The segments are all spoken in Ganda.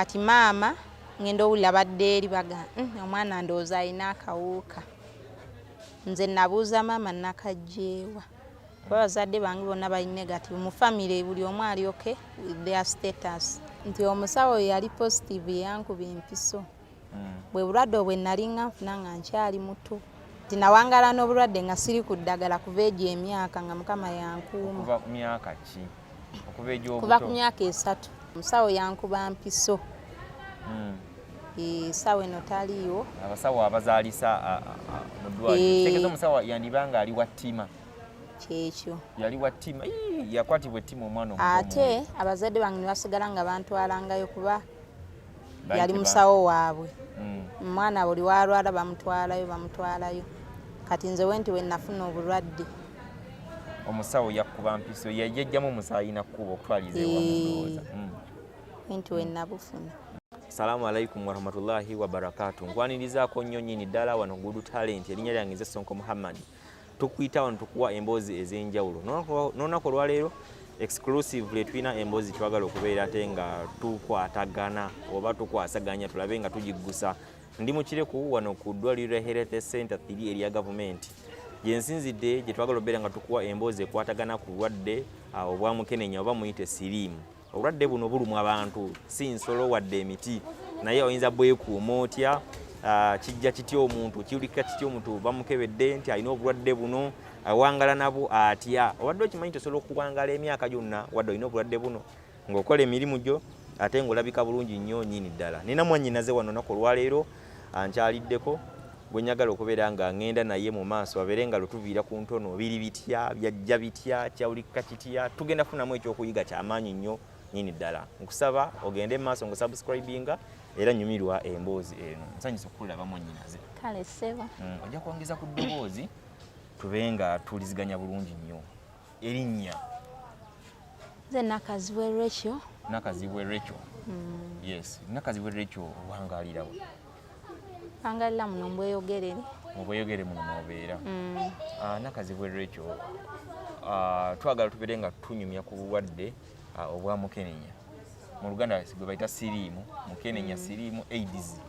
kati maama ngenda owulira badde eri baga omwana ndowooza alina akawuka. Nze nabuuza maama nakagyewa kuba bazadde bange bonna bali negative mu family buli omu alyoke with their status nti omusawo yali positive yankuba empiso bwe bulwadde obwe nalinga nfuna nga nkyali muto nti nawangala n'obulwadde nga siri ku ddagala kuva egyo emyaka nga mukama yankuuma. Kuva myaka ki? Okuva egy'obuto? Kuva ku myaka 3 omusawo yankuba mpiso. Sawe eno taliiwo. Abasawo abazaalisa mu ddwaliro. Tegeeza omusawo yandibanga ali wa ttima. Kyekyo. Yali wa ttima. Yakwatibwa ettima omwana omuto. Ate abazadde bange ne basigala nga bantwalangayo kuba yali musawo waabwe. Omwana buli walwala bamutwalayo. Kati nze wenti we nafuna obulwadde. Omusawo yakuba mpiso yajjajjamu omusaayi nakkuba okutwaliza ewa. Wenti we nabufuna. Assalamu alaikum warahmatullahi wabarakatuh. Nkwanirizaako nnyo nnyini ddala wano Good Talent erinnya lyange nze Sonko Muhammad. Tukuyita wano tukuwa emboozi ez'enjawulo. N'olunaku olwaleero exclusively tulina emboozi twagala okubeera ate nga tukwatagana oba tukwasaganya tulabe nga tugiggusa. Ndi mu Kireku wano ku ddwaliro Health Center 3 erya gavumenti. Gye nsinzidde gye twagala okubeera nga tukuwa emboozi ekwatagana ku bulwadde obwa mukenenya oba muyite Siriimu. Obulwadde buno bulumwa abantu si nsolo wadde emiti naye oyinza bwekuuma otya kijja kitya omuntu kiwulika kitya omuntu bamukebedde nti alina obulwadde buno awangala nabo atya obadde okimanyi tosobola okuwangala emyaka gyonna wadde olina obulwadde buno ng'okola emirimu gyo ate ng'olabika bulungi nnyo nnyini ddala. Nina mwannyinaze wano nako olwaleero ankyaliddeko gwe njagala okubeera nga ngenda naye mu maaso abeere nga lutuviira ku ntono biri bitya byajja bitya kyawulika kitya tugenda kufunamu ekyokuyiga kyamaanyi nnyo nnyini ddala. Nkusaba ogende mu maaso ng'osubscribinga era nyumirwa emboozi eno. Nsanyusa okukulaba mwannyinaze. Kale ssebo. Ojja kwongeza ku ddoboozi tube nga tuliziganya bulungi nnyo. Erinnya? Nze nakazibwe Reacheal. Nakazibwe Reacheal. Yes. Nakazibwe Reacheal owangalira wa? Wangalira muno mbweyogerere. Mu bweyogere muno mw'obeera. Nakazibwe Reacheal. Twagala tubeere nga tunyumya ku bulwadde obwa mukenenya. Mu Luganda gwe bayita Siriimu, mukenenya Siriimu AIDS.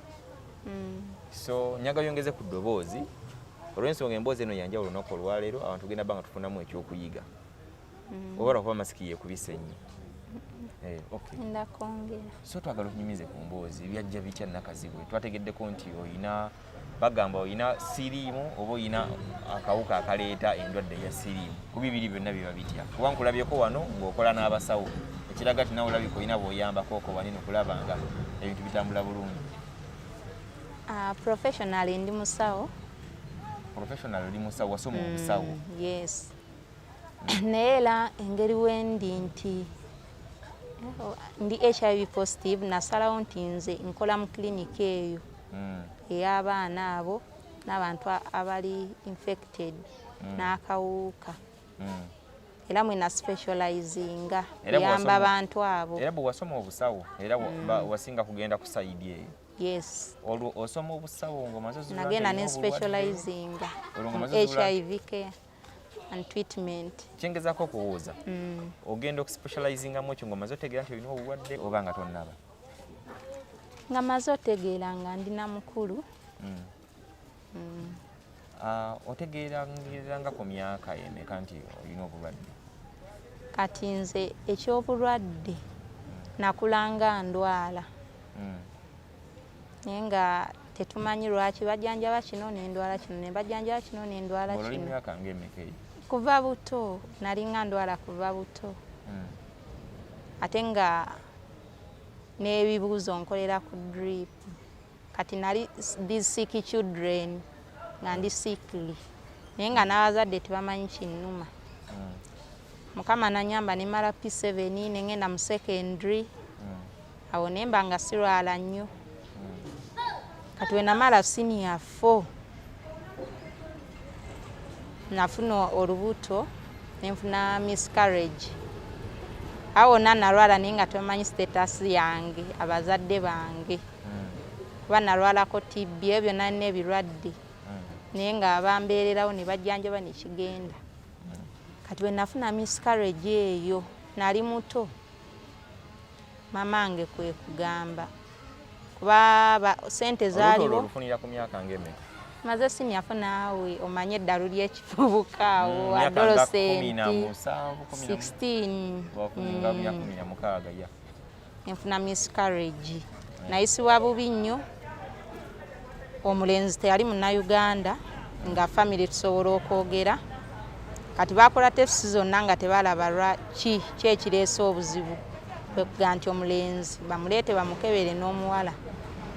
So nyaga yongeze ku ddoboozi olw'ensonga emboozi eno yanjawulo olunaku olwaleero abantu tugenda banga tufunamu ekyokuyiga. Oba lwakuba masiki yeekubise nnyo. Okay. Ndakongera. So twagala otunyumize ku mboozi byajja bitya nakazibwe. Twategeddeko nti oyina bagamba oyina Siriimu oba oyina akawuka akaleeta endwadde ya Siriimu. Ku bibiri byonna biba bitya. Kuba nkulabyeko wano ng'okola n'abasawo. Ekiraga ti nawe olabika olina bw'oyambako oko wanene okulaba nga ebintu bitambula bulungi. Professionally ndi musawo. Professional oli musawo wasoma obusawo. Yes. Naye era engeri wendi nti ndi HIV positive nasalawo nti nze nkola mu klinika eyo ey'abaana abo n'abantu abali infected n'akawuka. Era mwe na specializinga yamba abantu abo. Era bwe wasoma obusawo era wasinga kugenda ku sayidi eyo. Yes. Olwo osoma obusawo ng'omaze nagenda ne specializinga HIV care and treatment. Kyengezaako okuwuuza ogenda okuspecializingamu ekyo ng'omaze otegeera nti olina obulwadde oba nga tonnaba? Nga maze otegeera nga ndina mukulu. Otegeeranga ku myaka emeka nti olina obulwadde? Kati nze eky'obulwadde nakulanga ndwala naye nga tetumanyi lwaki bajjanjaba kino n'endwala kino ne bajjanjaba kino n'endwala kino. Olina emyaka ng'emeka eyo? Kuva buto nalinga ndwala kuva buto ate nga n'ebibuuzo nkolera ku drip. Kati nali these sick children nga ndi sickly naye nga n'abazadde tebamanyi kinnuma. Mukama nanyamba ne mala P7 ne ngenda mu secondary awo ne mba nga sirwala nnyo. Kati we namala senior 4 nafuna olubuto nenfuna miscarriage. Awo nalwala naye nga tebamanyi status yange abazadde bange kuba nalwalako TB ebyo nalina ebirwadde naye nga abambeererawo ne bajjanjaba ne kigenda. Kati we nafuna miscarriage eyo nali muto mamange kwe kugamba kuba sente zaaliwo. Olufunira ku myaka ng'emeka? Maze sinyafu naawe omanye eddalu ly'ekivubuka awo adolescenti 16 enfuna miscarriage nayisibwa bubi nnyo. Omulenzi teyali munnayuganda nga famire tusobola okwogera kati bakola testi zonna nga tebalaba lwaki ekireese obuzibu kwekuga nti omulenzi bamuleete bamukebere n'omuwala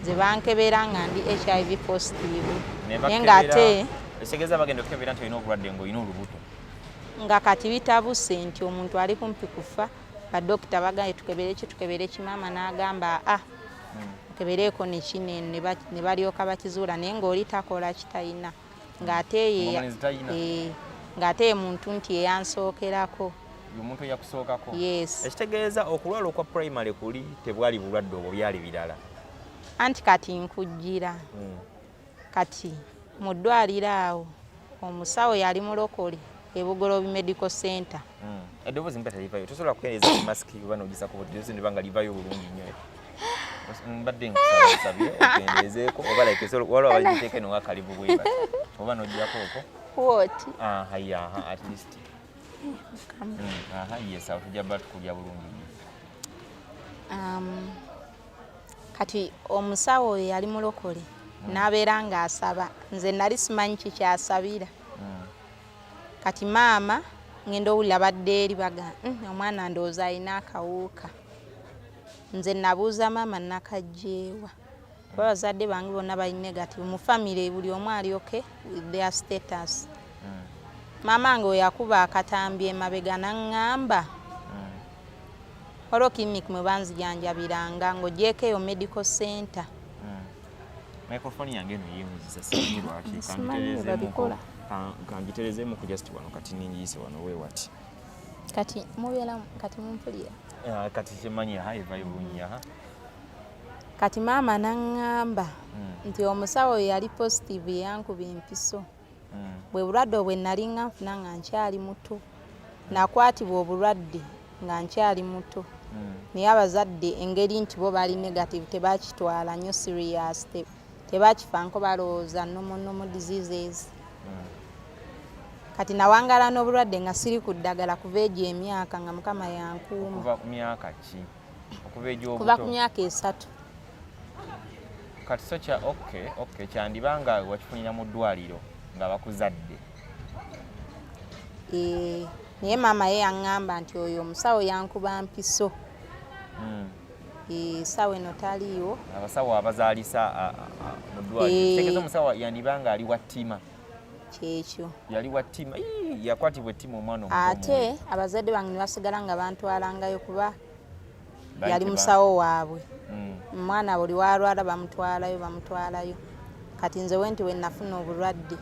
ze bankebera nga ndi HIV positive naye ng'ate ekitegeeza bagenda okukebera nti olina obulwadde ng'olina olubuto nga kati bitabuse nti omuntu ali kumpi kufa badokita bagambye tukebere ki maama n'agamba mukebereeko nekinene ne balyoka bakizuula naye ng'oli takola kitayina ng'ate ye muntu nti eyansookerako omuntu eyakusookako. Yes. Ekitegeeza okulwala okwa primary kuli tebwali bulwadde obwo byali birala anti kati nkujjira kati mu ddwaliro awo omusawo yali mulokole ebugolobi medical center. Eddoboozi mpeta livayo tosobola kukeereza masiki oba n'ogisa ku budde ne banga livayo bulungi nnyo mbadde nkusabye okendeezeeko oba waliwo abaliteeka eno nga kalibu bwe bati oba n'ogirako okwo what at least yes awo tujja bba tukulya bulungi nnyo. Kati omusawo oyo yali mulokole n'abeera ng'asaba nze nali simanyi kikyasabira kati maama ngenda owulira badde eri baga omwana ndowooza alina akawuka nze nabuuza maama nakagyewa kuba bazadde bange bonna bali negative mu famire buli omu ali okay with their status. Maama nga oyakuba akatambi emabega naŋŋamba olwo clinic mwe banzijanjabiranga ng'ogyeko eyo medical center. Microphone yange eno yeewunzisa sinyi lwaki kangiterezeemu ku just wano kati ningiise wano weewati kati mubeera kati mumpulira kati kimanyi evayo bulungi kati maama naŋŋamba nti omusawo yali positive yankuba empiso bwe bulwadde obwe nali nga nfuna nga nkyali muto nakwatibwa obulwadde nga nkyali muto naye abazadde engeri nti bo bali negative tebakitwala nnyo serious tebakifanko balowooza nomo diseases. Kati nawangala n'obulwadde nga siri ku ddagala kuva egyo emyaka nga mukama yankuuma. Kuva ku myaka ki? Okuva egy'obuto? Kuva ku myaka 3. Kati so kya okay kyandibanga wakifunira mu ddwaliro nga bakuzadde. Naye maama ye yaŋŋamba nti oyo omusawo yankuba mpiso. Sawe eno taliiwo. Abasawo abazaalisa mu ddwaliro. Kitegeeza omusawo yandibanga ali wa ttima. Kyekyo. Yali wa ttima. Yakwatibwa ettima omwana omuto. Ate abazadde bange ne basigala nga bantwalangayo kuba yali musawo waabwe. Omwana buli walwala bamutwalayo. Kati nze wenti we nafuna obulwadde.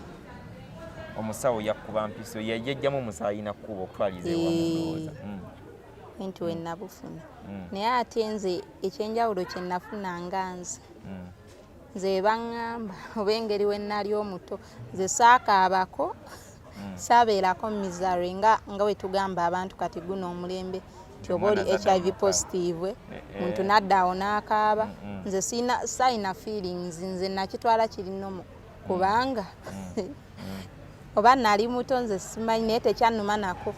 Omusawo yakuba mpiso yajjamu omusaayi nakkuba okutwaliza ewamu. Wenti we nabufuna. Naye ate nze ekyenjawulo kye nafunanga nze baŋŋamba oba engeri we nnali omuto nze saakaabako saabeerako misery nga we tugamba abantu kati guno omulembe nti oba oli HIV positive muntu naddaawo n'akaaba nze sayina feelings nze nakitwala kiri nomo kubanga oba nali muto nze simanyi naye tekyannuma nako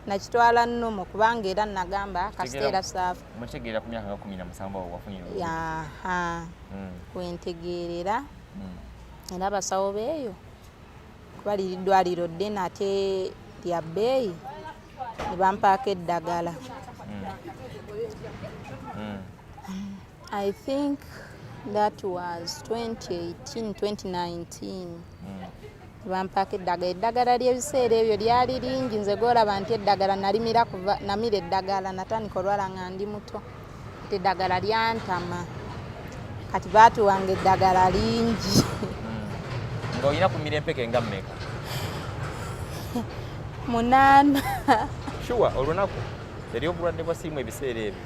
nakitwala nomo kubanga era nagamba kaseera saafu mutegeera ku myaka nga 17 awo wafunye wentegeerera era abasawo beeyo kuba liri ddwaliro ddene ate lya bbeeyi ne bampaako eddagala. I think that was 2019 bampaako eddagala ly'ebiseera ebyo lyali lingi nze golaba nti eddagala namira eddagala natandika olwala nga ndi muto nti eddagala lyantama kati baatuwanga eddagala lingi. Ng'olina kumira empeke nga mmeka? 8. Sure olunaku yali obulwadde bwa siriimu ebiseera ebyo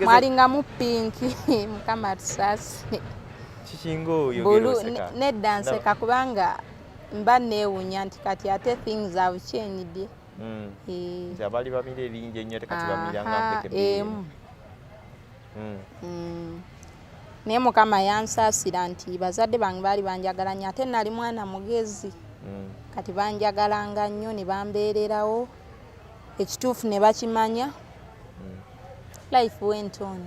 mwalingamu pinki mukama tusaasi kikinga oyo nedda nseka kubanga mba neewunya nti kati ate things have changed. Nti abaali bamira eringi ennyo ate kati bamiranga mpeke emu. naye Mukama yansaasira nti bazadde bange baali banjagala nnyo ate nali mwana mugezi kati banjagalanga nnyo ne bambeererawo ekituufu ne bakimanya life went on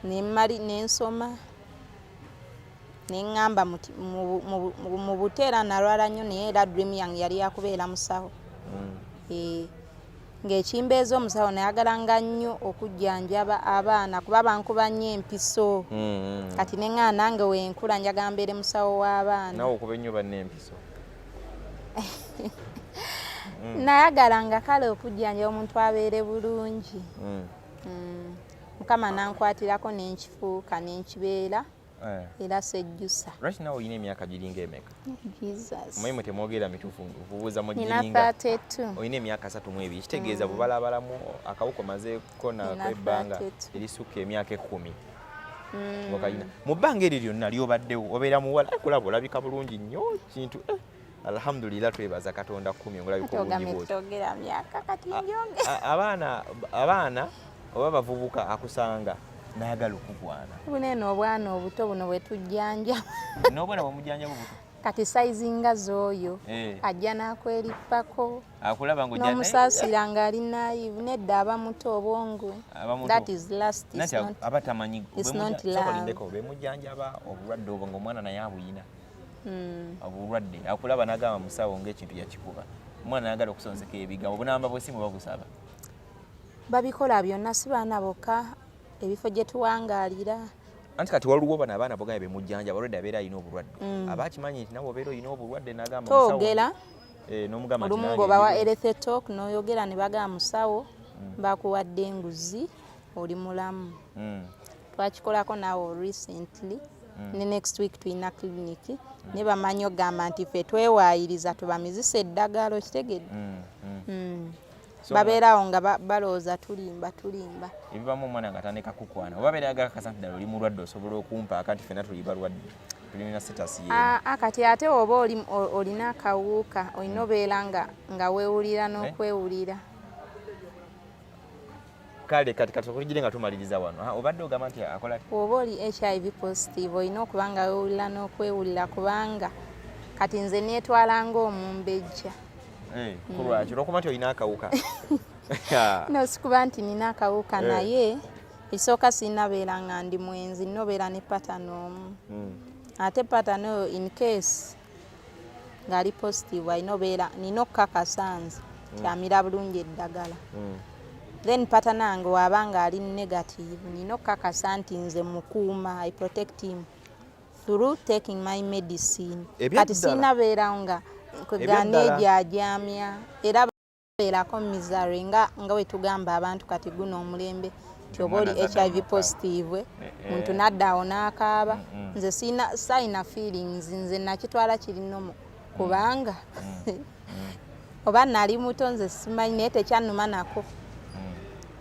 nensoma neŋŋamba mu buteera nalwala nnyo naye era dream yange yali yakubeera musawo ng'ekimbeeza omusawo nayagalanga nnyo okujjanjaba abaana kuba bankuba nnyo empiso kati neŋŋaa nange wenkula njagala mbeere musawo w'abaana nawe okuba ennyo banne empiso nayagalanga kale okujjanjaba omuntu abeere bulungi Mukama nankwatirako nenkifuuka nenkibeera era sejjusa. Lwaki nawe olina emyaka giringa emeka? Jesus. Omanyi mwe temwogera mituufu okubuuza mu Nina giringa. 32. Olina emyaka 32 kitegeeza bubalabalamu akawuka omazeeko nakw'ebbanga erisukka emyaka 10. Okayina. Mu bbanga eryo lyonna lyobaddewo obeera muwala kulaba olabika bulungi nnyo kintu alhamdulillah twebaza Katonda 10 ngolabika obulungi bwoti. Togera myaka kati njonge. Abaana oba bavubuka akusanga nayagala okugwana. Bunene obwana obuto buno bwe tujjanja. N'obwana bwemujjanja bubuto. Kati size nga z'oyo ajja n'akwerippako. Akulaba ng'ojja n'omusaasira ng'ali naive nedda aba muto obwongo. That is last. Abatamanyi love. bemujjanjaba obulwadde obwo ng'omwana naye abuyina. Obulwadde akulaba n'agamba musawo ng'ekintu yakikuba. Omwana nayagala okusonzeka ebigambo obunamba bw'essimu babusaba. Babikola byonna si baana bokka ebifo gye tuwangaalira. Anti kati waliwo bano abaana bogamba bemujjanja balwadde abeera alina obulwadde. Abakimanyi nti nawe obeera olina obulwadde n'agamba musawo. Toogera. N'omugamba nti olumu ng'obawa health talk n'oyogera ne bagamba musawo bakuwadde enguzi oli mulamu. Twakikolako naawe recently. Ne next week tulina clinic ne bamanyi ogamba nti ffe twewaayiriza tubamizisa eddagala okitegedde. Babeerawo nga balowooza tulimba. Ebibamu omwana nga atandika kukwana oba beera yagala kasa nti ddala oli mulwadde osobola okumpaaka nti ffenna tuli balwadde tulina sitasi yeemu. Kati ate oba olina akawuka olina obeera nga weewulira n'okwewulira. Kale kati tukugire nga tumaliriza wano obadde ogamba nti akola oba oli HIV positive olina okuba nga weewulira n'okwewulira kubanga kati nze neetwala ng'omumbejja. Kulwaki olwokuba nti olina akawuka? No, sikuba nti nina akawuka naye ekisooka sinnabeera nga ndi mwenzi nnobeera ne patano omu. Ate patano oyo in case ng'ali positive alina obeera nina okukakasa nze kyamira bulungi eddagala. Then patano wange waba ng'ali negative nina okukakasa nti nze mukuuma I protect him through taking my medicine. Kati sinnabeera nga kweganeejajamya era babeerako misery nga we tugamba abantu kati guno omulembe nti oba oli HIV positive muntu naddaawo n'akaaba nze sayina feelings nze nakitwala kiri nomo kubanga oba nali muto nze simanyi naye tekyannuma nako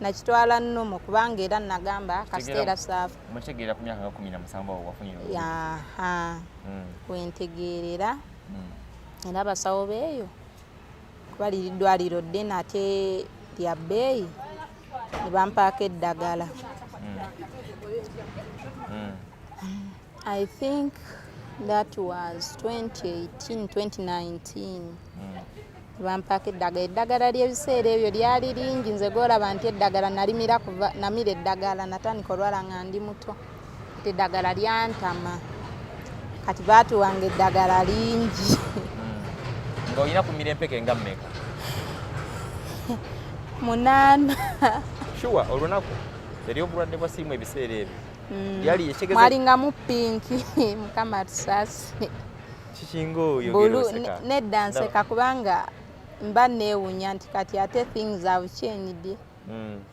nakitwala nomo kubanga era nagamba kaseera saafu. Mutegeera ku myaka 17 wafunira wentegeerera era abasawo beeyo kuba liri ddwaliro ddene ate lya bbeeyi ne bampaako eddagala. I think that was 2019 bampaako eddagala ly'ebiseera ebyo lyali lingi nze golaba nti eddagala namira eddagala natandika olwala nga ndi muto ate eddagala lyantama kati baatuwanga eddagala lingi. Olina kumira empeke nga mmeka? 8. Sure, olunaku eri obulwadde bwa Siriimu ebiseera ebyo lyali yekegeza mwalingamu pinki Mukama tusaase kikinga oyo nedda nseka kubanga mba neewunya nti kati ate things have changed.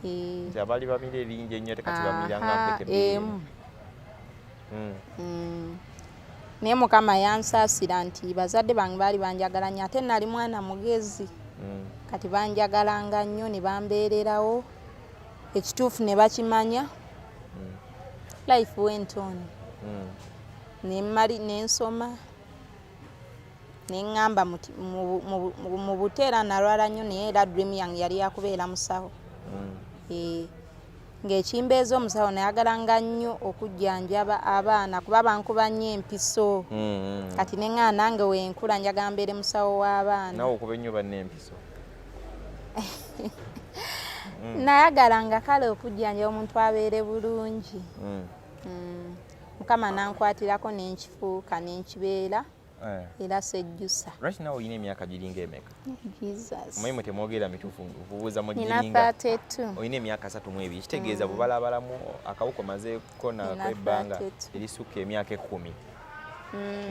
Nti abaali bamira eringi ennyo tekati bamira nga mpeke emu. Naye Mukama yansaasira nti bazadde bange baali banjagala nnyo ate nali mwana mugezi kati banjagalanga nnyo ne bambeererawo ekituufu ne bakimanya life went on. Nensoma neŋŋamba mu buteera nalwala nnyo naye era dream yange yali yakubeera musawo. ng'ekimbeeza omusawo nayagalanga nnyo okujjanjaba abaana kuba bankuba nnyo empiso. Kati ne ŋŋaa nange wenkula njagala mbeere musawo w'abaana. Nawe okuba ennyo banne empiso. Nayagalanga kale okujjanjaba omuntu abeere bulungi. Mukama nankwatirako n'enkifuuka n'enkibeera era sejjusa. Lwaki nawe olina emyaka giringa emeka? Jesus. Mumanyi mwe temwogera mituufu okubuuza mu Nina giringa. 32. Olina emyaka 32. Kitegeeza bubalabalamu akawuka omazeeko nakw'ebbanga erisukka emyaka 10.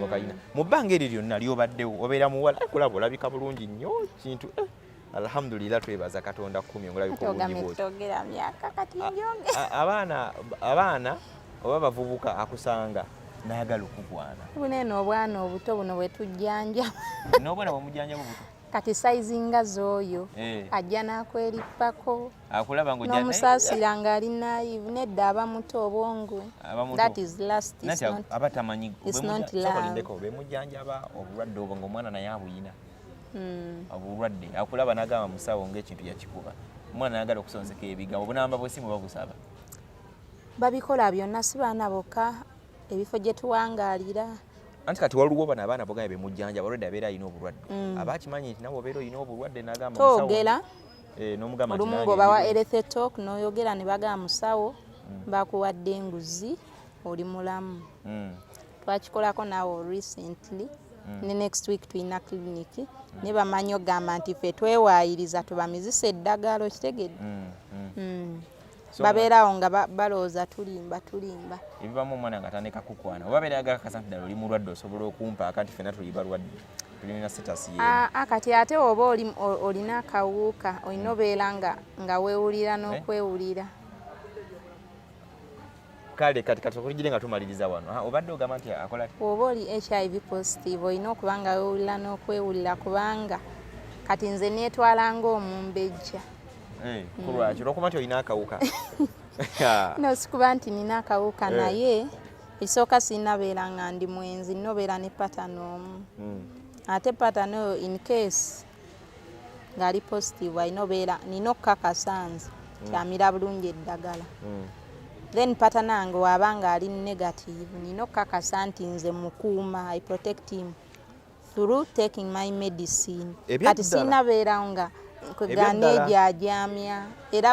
Wakayina. Mu bbanga eryo lyonna ly'obaddewo obeera muwala kulaba olabika bulungi nnyo kintu alhamdulillah twebaza Katonda 10 ngolabika obulungi bw'oti. Togera myaka kati njonge. Abaana oba bavubuka akusanga n'ayagala okugwana. Bunene obwana obuto buno bwe tujjanja. N'obwana bw'omujjanja bubuto. Kati sayizi nga z'oyo ajja n'akwerippako. Akulaba ng'ojja n'omusaasira ng'ali naive nedda aba muto obwongo. That is last. Abatamanyi love. bemujjanjaba obulwadde obwo ng'omwana naye abuyina. Obulwadde akulaba n'agamba musawo ng'ekintu yakikuba. Omwana ayagala okusonzeka ebigambo obunamba bw'essimu babusaba. Babikola byonna si baana bokka ebifo gye tuwangaalira. Anti kati waliwo bano abaana bogaya bemujjanjaba olwedde abeera alina obulwadde. Abakimanyi nti nawe obeera olina obulwadde n'agamba musawo. Toogera n'omugamba olumu ng'obawa health talk n'oyogera ne bagamba musawo bakuwadde enguzi oli mulamu. Twakikolako naawe recently ne next week tulina clinic ne bamanyi ogamba nti ffe twewaayiriza tubamizisa eddagala okitegedde. Babeerawo nga balowooza tulimba. Ebibamu omwana nga atandika kukwana oba beera agakakasa nti ddala oli mulwadde osobola okumpa akati ffenna tuli balwadde tulina sitasi yeemu. Kati ate oba olina akawuka olina obeera nga weewulira n'okwewulira. Kale kati okugire nga tumaliriza wano obadde ogamba nti akola oba oli HIV positive olina okuba nga weewulira n'okwewulira kubanga kati nze neetwala ng'omumbejja. Kulwaki olwokuba nti olina akawuka? No, sikuba nti nina akawuka naye ekisooka sinnabeera nga ndi mwenzi nnobeera ne patani omu. Ate patani oyo in case ng'ali positive alina obeera nina okukakasa nze kyamira bulungi eddagala. Then patani ange waaba nga ali negative nina okukakasa nti nze mukuuma I protect him through taking my medicine. Kati sinnabeerawo nga kwegaana ejajamya era